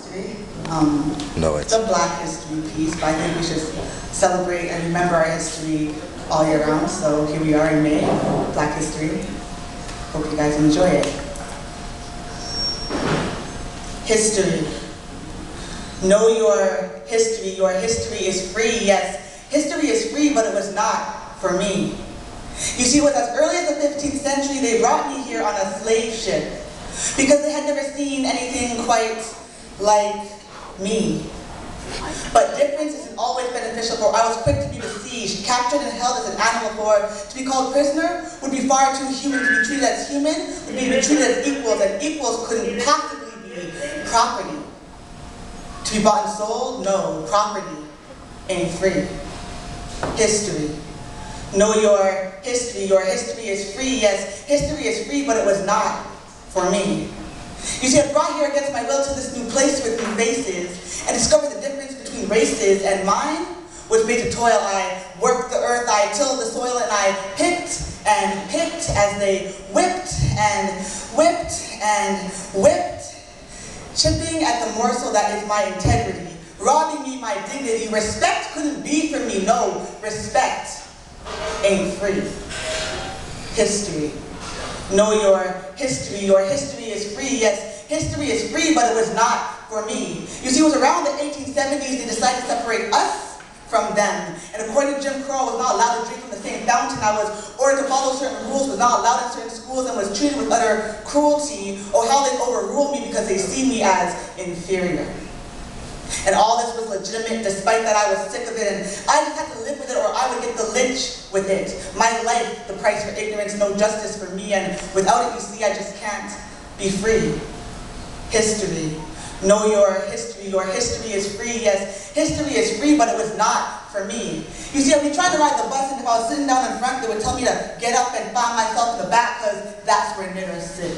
history. No, it's a Black history piece, but I think we should celebrate and remember our history all year round. So here we are in May, Black History. Hope you guys enjoy it. History. Know your history. Your history is free. Yes, history is free, but it was not for me. You see, it was as early as the 15th century they brought me here on a slave ship because they had never seen anything quite like me. But difference isn't always beneficial, for I was quick to be besieged, captured and held as an animal, for to be called prisoner would be far too human. To be treated as human would be treated as equals, and equals couldn't possibly be property. To be bought and sold? No, property ain't free. History. Know your history. Your history is free. Yes, history is free, but it was not for me. You see, I brought here against my will to this new place with new faces and discovered the difference between races, and mine was made to toil. I worked the earth, I tilled the soil, and I picked and picked as they whipped and whipped and whipped, chipping at the morsel that is my integrity, robbing me my dignity. Respect couldn't be for me. No, respect ain't free. History. Know your history. Your history is free. Yes, history is free, but it was not for me. You see, it was around the 1870s they decided to separate us from them. And according to Jim Crow, I was not allowed to drink from the same fountain. I was ordered to follow certain rules, was not allowed in certain schools, and was treated with utter cruelty. Or how they overruled me because they see me as inferior. And all this was legitimate, despite that I was sick of it, and I just had to live with it or I would get the lynch with it. My life, the price for ignorance, no justice for me, and without it, you see, I just can't be free. History. Know your history. Your history is free. Yes, history is free, but it was not for me. You see, I'd be trying to ride the bus, and if I was sitting down in front, they would tell me to get up and find myself in the back, because that's where niggers sit.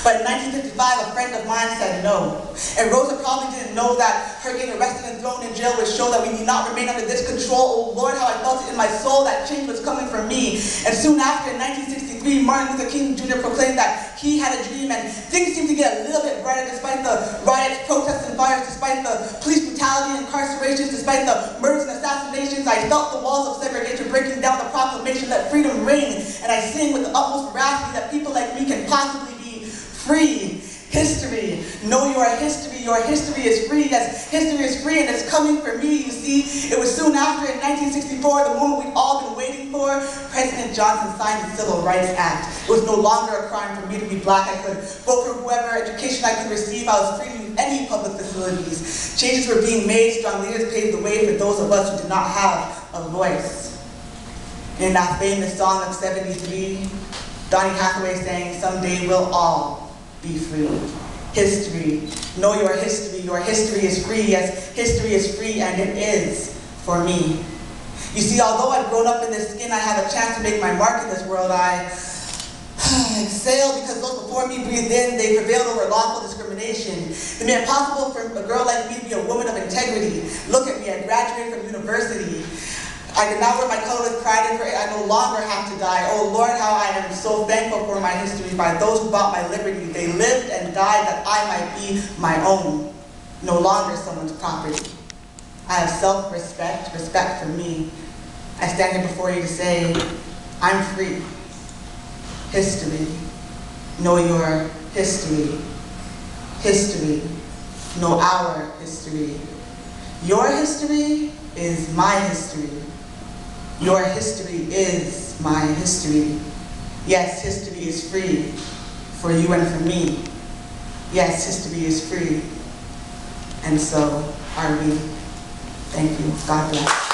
But in 1955, a friend of mine said no. And Rosa probably didn't know that her getting arrested and thrown in jail would show that we need not remain under this control. Oh Lord, how I felt it in my soul that change was coming for me. And soon after, in 1963, Martin Luther King Jr. proclaimed that he had a dream, and things seemed to get a little bit brighter despite the riots, protests, and fires, despite the police brutality and incarcerations, despite the murders and assassinations. I felt the walls of segregation breaking down, the proclamation that freedom reign, and I sing with the utmost veracity that people like me can possibly be free. History. Know your history. Your history is free. Yes, history is free, and it's coming for me. You see, it was soon after, in 1964, the moment we've all been waiting for, President Johnson signed the Civil Rights Act. It was no longer a crime for me to be Black. I could vote for whoever education I could receive. I was free to use any public facilities. Changes were being made. Strong leaders paved the way for those of us who did not have a voice. In that famous song of '73, Donny Hathaway sang, "Someday we'll all be free." History. Know your history. Your history is free. Yes, history is free, and it is for me. You see, although I've grown up in this skin, I have a chance to make my mark in this world. I exhale because those before me breathed in. They prevailed over lawful discrimination. They made it possible for a girl like me to be a woman of integrity. Look at me, I graduated from university. I can now wear my color with pride, and for it I no longer have to die. Oh Lord, how I am so thankful for my history. By those who bought my liberty, they lived and died that I might be my own, no longer someone's property. I have self-respect, respect for me. I stand here before you to say, I'm free. History. Know your history. History. Know our history. Your history is my history. Your history is my history. Yes, history is free for you and for me. Yes, history is free. And so are we. Thank you. God bless.